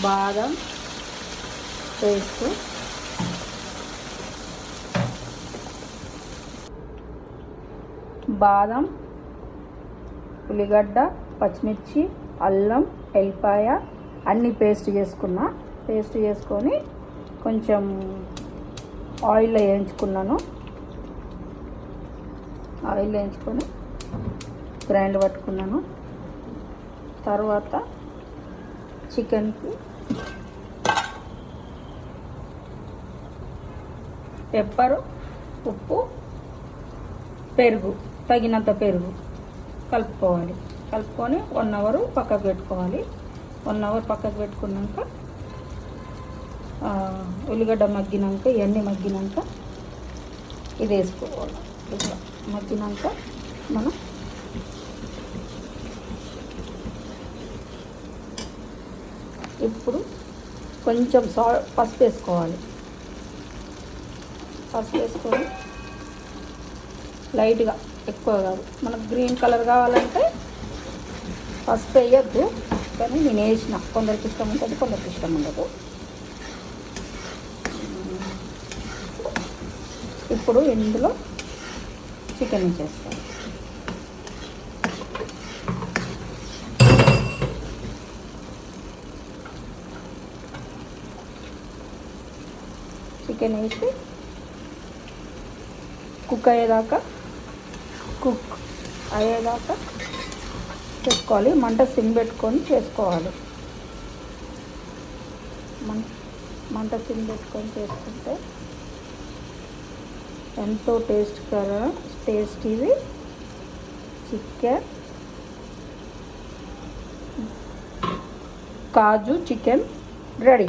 బాదం పేస్ట్, బాదం, ఉల్లిగడ్డ, పచ్చిమిర్చి, అల్లం, ఎల్లిపాయ అన్నీ పేస్ట్ చేసుకొని కొంచెం ఆయిల్లో వేయించుకున్నాను. ఆయిల్ వేయించుకొని గ్రైండ్ పట్టుకున్నాను. తర్వాత చికెన్కి పెప్పరు, ఉప్పు, పెరుగు, తగినంత పెరుగు కలుపుకొని 1 అవర్ పక్కకు పెట్టుకోవాలి. 1 అవర్ పక్కకు పెట్టుకున్నాక ఉల్లిగడ్డ మగ్గినాక ఇవన్నీ మగ్గినాక ఇది వేసుకోవాలి. ఇట్లా మగ్గినాక మనం ఇప్పుడు కొంచెం పసుపు వేసుకోవాలి. పసుపు వేసుకొని లైట్గా, ఎక్కువ కాదు. మనకు గ్రీన్ కలర్ కావాలంటే పసుపు వేయద్దు, కానీ నేను వేసిన. కొందరికి ఇష్టం ఉంటుంది, కొందరికి ఇష్టం ఉండదు. ఇప్పుడు ఇందులో చికెన్ వేసేస్తాను. చికెన్ వేసి కుక్ అయ్యేదాకా చేసుకోవాలి. మంట సిమ్ పెట్టుకొని చేసుకోవాలి. మంట సిమ్ పెట్టుకొని చేసుకుంటే ఎంతో టేస్టీది చికెన్, కాజు చికెన్ రెడీ.